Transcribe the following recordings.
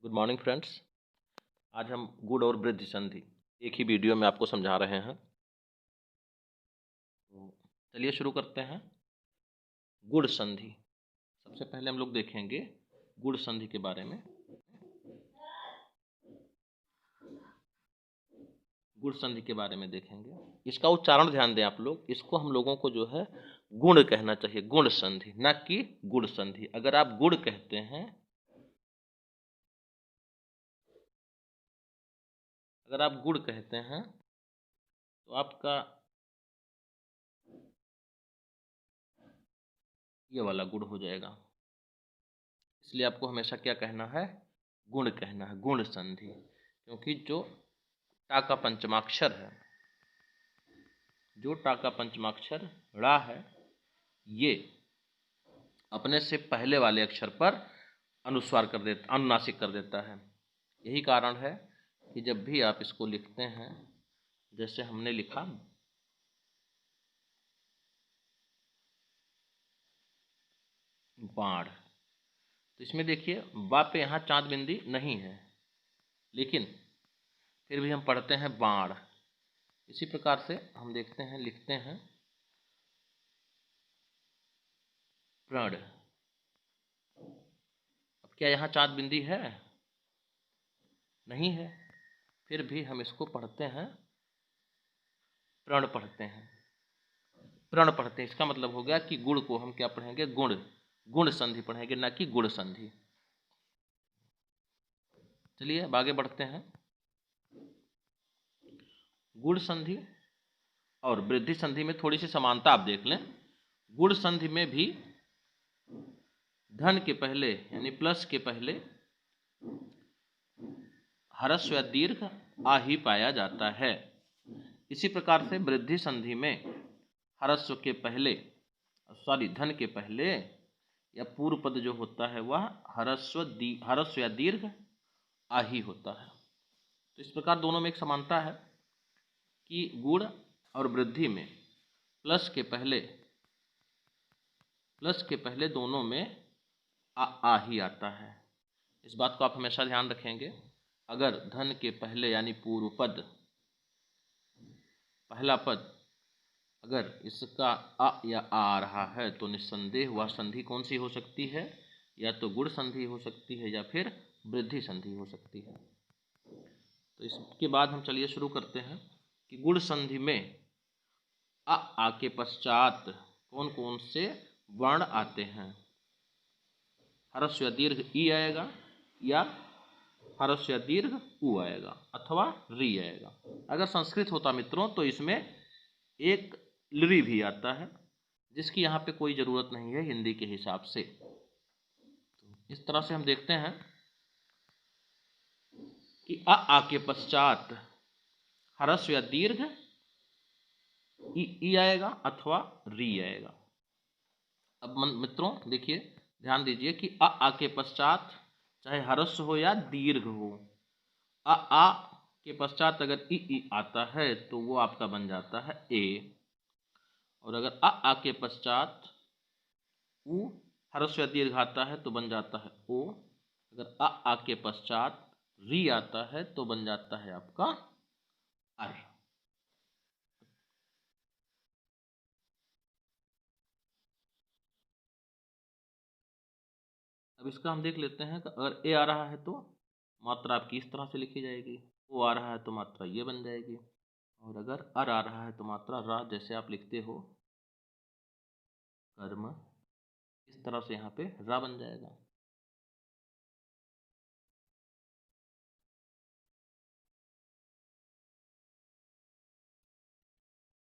Good morning friends. आज हम गुण और वृद्धि संधि एक ही वीडियो में आपको समझा रहे हैं। तो चलिए शुरू करते हैं। गुण संधि, सबसे पहले हम लोग देखेंगे गुण संधि के बारे में। गुण संधि के बारे में देखेंगे। इसका उच्चारण ध्यान दें आप लोग। इसको हम लोगों को जो है गुण कहना चाहिए, गुण संधि, न कि गुण संधि। अगर आप गुण कहते हैं, अगर आप गुण कहते हैं तो आपका ये वाला गुण हो जाएगा। इसलिए आपको हमेशा क्या कहना है? गुण कहना है, गुण संधि। क्योंकि जो टा का पंचमाक्षर है, जो टा का पंचमाक्षर ड़ा है, ये अपने से पहले वाले अक्षर पर अनुस्वार कर देता, अनुनासिक कर देता है। यही कारण है कि जब भी आप इसको लिखते हैं, जैसे हमने लिखा बाढ़, तो इसमें देखिए बा पे यहाँ चांद बिंदी नहीं है, लेकिन फिर भी हम पढ़ते हैं बाढ़। इसी प्रकार से हम देखते हैं, लिखते हैं प्रण। अब क्या यहाँ चांद बिंदी है? नहीं है, फिर भी हम इसको पढ़ते हैं, प्रण पढ़ते हैं, प्रण पढ़ते हैं। इसका मतलब हो गया कि गुण को हम क्या पढ़ेंगे? गुण, गुण संधि पढ़ेंगे, ना कि गुण संधि। चलिए अब आगे बढ़ते हैं। गुण संधि और वृद्धि संधि में थोड़ी सी समानता आप देख लें। गुण संधि में भी धन के पहले यानी प्लस के पहले ह्रस्व या दीर्घ आ ही पाया जाता है। इसी प्रकार से वृद्धि संधि में ह्रस्व के पहले, धन के पहले या पूर्व पद जो होता है वह ह्रस्व या दीर्घ आ ही होता है। तो इस प्रकार दोनों में एक समानता है कि गुण और वृद्धि में प्लस के पहले दोनों में आ ही आता है। इस बात को आप हमेशा ध्यान रखेंगे। अगर धन के पहले यानी पूर्व पद, पहला पद, अगर इसका अ या आ रहा है तो निस्संदेह वह संधि कौन सी हो सकती है? या तो गुण संधि हो सकती है या फिर वृद्धि संधि हो सकती है। तो इसके बाद हम चलिए शुरू करते हैं कि गुण संधि में आ के पश्चात कौन कौन से वर्ण आते हैं। ह्रस्व या दीर्घ ई आएगा, या ह्रस्व या दीर्घ उ आएगा, अथवा री आएगा। अगर संस्कृत होता मित्रों तो इसमें एक लृ भी आता है, जिसकी यहाँ पे कोई ज़रूरत नहीं है हिंदी के हिसाब से। तो इस तरह से हम देखते हैं कि आ के पश्चात ह्रस्व या दीर्घ ई आएगा अथवा री आएगा। अब मित्रों देखिए, ध्यान दीजिए कि आ के पश्चात चाहे ह्रस्व हो या दीर्घ हो, आ के पश्चात अगर ई आता है तो वो आपका बन जाता है ए। और अगर आ के पश्चात उ ह्रस्व या दीर्घ आता है तो बन जाता है ओ। अगर आ के पश्चात री आता है तो बन जाता है आपका अर। अब इसका हम देख लेते हैं कि अगर ए आ रहा है तो मात्रा आपकी इस तरह से लिखी जाएगी, ओ आ रहा है तो मात्रा ये बन जाएगी, और अगर अर आ रहा है तो मात्रा रा, जैसे आप लिखते हो कर्म, इस तरह से यहाँ पे रा बन जाएगा।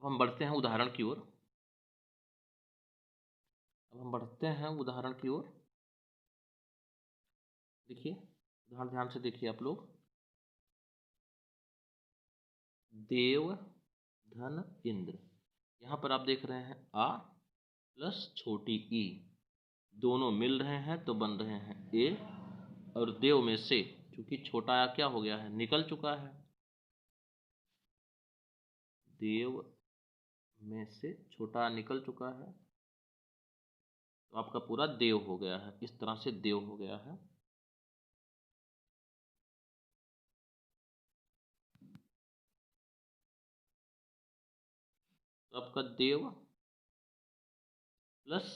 अब हम बढ़ते हैं उदाहरण की ओर। देखिए उदाहरण ध्यान से देखिए आप लोग। देव धन इंद्र, यहाँ पर आप देख रहे हैं आ प्लस छोटी ई, दोनों मिल रहे हैं तो बन रहे हैं ए। और देव में से चूंकि छोटा आ क्या हो गया है? निकल चुका है। देव में से छोटा आ निकल चुका है तो आपका पूरा देव हो गया है। इस तरह से देव हो गया है। आपका देव प्लस,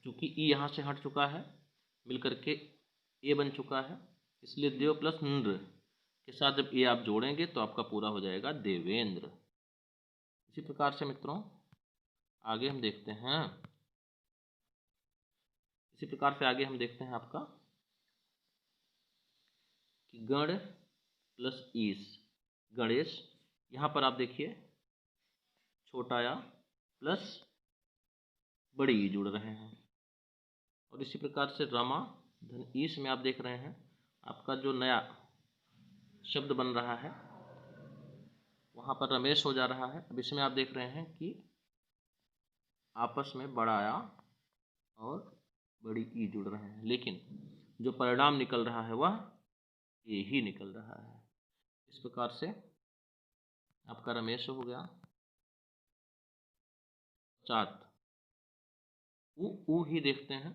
चूंकि ई यहाँ से हट चुका है मिलकर के ए बन चुका है, इसलिए देव प्लस नृ के साथ जब ए आप जोड़ेंगे तो आपका पूरा हो जाएगा देवेंद्र। इसी प्रकार से मित्रों आगे हम देखते हैं, इसी प्रकार से आगे हम देखते हैं आपका कि गण प्लस ईस, गणेश। यहाँ पर आप देखिए छोटा या प्लस बड़ी ई जुड़ रहे हैं। और इसी प्रकार से रमा धन ईस में आप देख रहे हैं आपका जो नया शब्द बन रहा है वहाँ पर रमेश हो जा रहा है। अब इसमें आप देख रहे हैं कि आपस में बड़ा या और बड़ी ई जुड़ रहे हैं, लेकिन जो परिणाम निकल रहा है वह ये ही निकल रहा है। इस प्रकार से आपका रमेश हो गया। चात उ ही देखते हैं,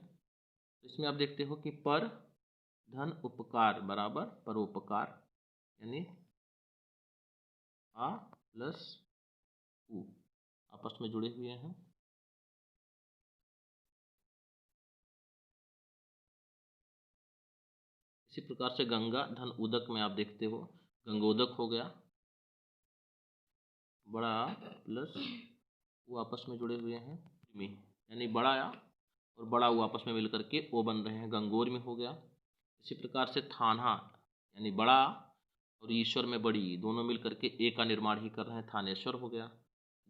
इसमें आप देखते हो कि पर धन उपकार बराबर परोपकार, यानी आ प्लस उ आपस में जुड़े हुए हैं। इसी प्रकार से गंगा धन उदक में आप देखते हो गंगोदक हो गया, बड़ा प्लस वो आपस में जुड़े हुए हैं में, यानी बड़ा या और बड़ा वो आपस में मिलकर के ओ बन रहे हैं, गंगोर में हो गया। इसी प्रकार से थाना यानी बड़ा और ईश्वर में बड़ी दोनों मिलकर के ए का निर्माण ही कर रहे हैं, थानेश्वर हो गया।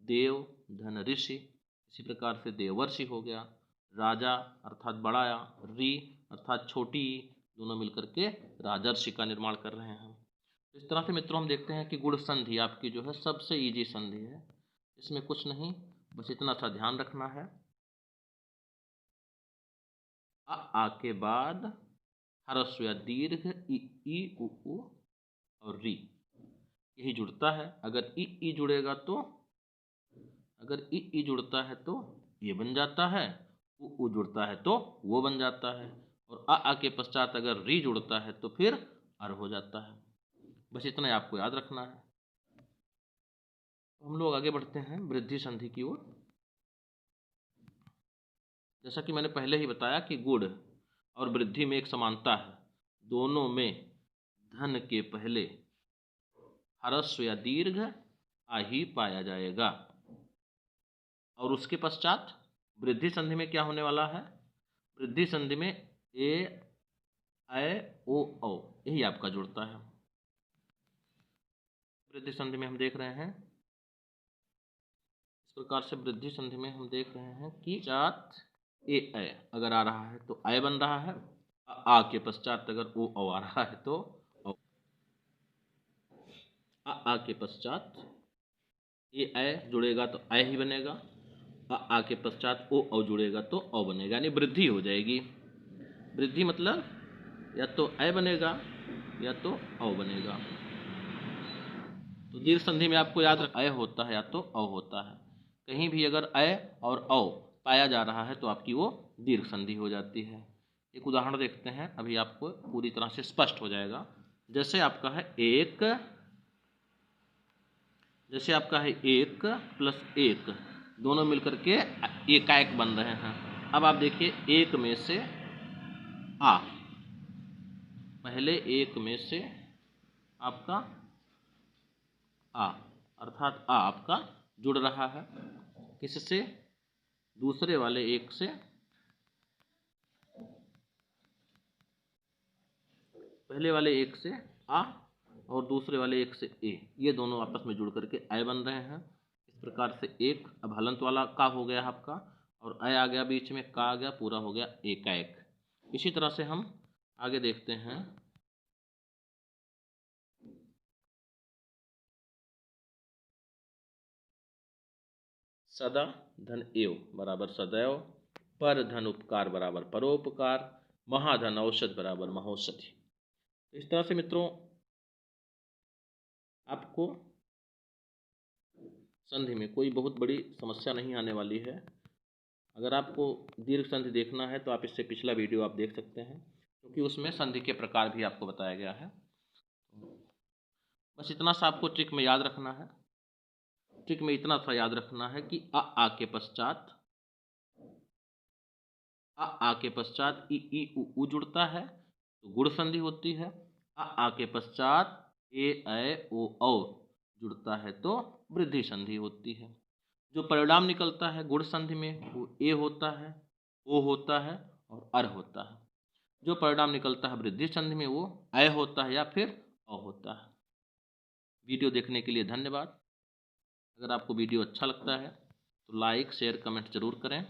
देव धन ऋषि, इसी प्रकार से देवर्षि हो गया। राजा अर्थात बड़ा या, री अर्थात छोटी, दोनों मिलकर के राजर्षि का निर्माण कर रहे हैं। इस तरह से मित्रों हम देखते हैं कि गुण संधि आपकी जो है सबसे इजी संधि है, इसमें कुछ नहीं, बस इतना सा ध्यान रखना है आ के बाद ह्रस्व या दीर्घ ई उ और री यही जुड़ता है। अगर ई जुड़ेगा तो, अगर ई जुड़ता है तो ये बन जाता है, उ जुड़ता है तो वो बन जाता है, और आ के पश्चात अगर री जुड़ता है तो फिर अर हो जाता है। बस इतना ही आपको याद रखना है। हम लोग आगे बढ़ते हैं वृद्धि संधि की ओर। जैसा कि मैंने पहले ही बताया कि गुण और वृद्धि में एक समानता है, दोनों में धन के पहले ह्रस्व या दीर्घ आ ही पाया जाएगा। और उसके पश्चात वृद्धि संधि में क्या होने वाला है, वृद्धि संधि में ए ऐ ओ औ यही आपका जुड़ता है। वृद्धि संधि में हम देख रहे हैं इस प्रकार से, वृद्धि संधि में हम देख रहे हैं कि जात ए ऐ अगर आ रहा है तो ऐ बन रहा है, आ के पश्चात अगर ओ औ आ रहा है तो औ, आ के पश्चात ए ऐ जुड़ेगा तो ऐ ही बनेगा, आ के पश्चात ओ औ जुड़ेगा तो औ बनेगा, यानी वृद्धि हो जाएगी। वृद्धि मतलब या तो ऐ बनेगा या तो औ बनेगा। तो दीर्घ संधि में आपको याद रख ऐ होता है या तो औ होता है, कहीं भी अगर ऐ और औ पाया जा रहा है तो आपकी वो दीर्घ संधि हो जाती है। एक उदाहरण देखते हैं, अभी आपको पूरी तरह से स्पष्ट हो जाएगा। जैसे आपका है एक, जैसे आपका है एक प्लस एक, दोनों मिलकर के एकाएक बन रहे हैं। अब आप देखिए एक में से आ, पहले एक में से आपका आ अर्थात आ आपका जुड़ रहा है किससे, दूसरे वाले एक से, पहले वाले एक से आ और दूसरे वाले एक से ए, ये दोनों आपस में जुड़ करके ऐ बन रहे हैं। इस प्रकार से एक अब हलंत वाला का हो गया आपका, और ऐ आ गया बीच में, का आ गया, पूरा हो गया एकाएक। इसी तरह से हम आगे देखते हैं सदा धन एव बराबर सदैव, पर धन उपकार बराबर परोपकार, महाधन औषध बराबर महौषधि। इस तरह से मित्रों आपको संधि में कोई बहुत बड़ी समस्या नहीं आने वाली है। अगर आपको दीर्घ संधि देखना है तो आप इससे पिछला वीडियो आप देख सकते हैं, क्योंकि उसमें संधि के प्रकार भी आपको बताया गया है। बस इतना सा आपको ट्रिक में याद रखना है। ट्रिक में इतना सा याद रखना है कि आ के पश्चात इ ई उ जुड़ता है तो गुण संधि होती है। आ के पश्चात ए ऐ ओ औ जुड़ता है तो वृद्धि संधि होती है। जो परिणाम निकलता है गुण संधि में वो ए होता है, ओ होता है और अर होता है। जो परिणाम निकलता है वृद्धि संधि में वो ऐ होता है या फिर औ होता है। वीडियो देखने के लिए धन्यवाद। अगर आपको वीडियो अच्छा लगता है तो लाइक शेयर कमेंट जरूर करें।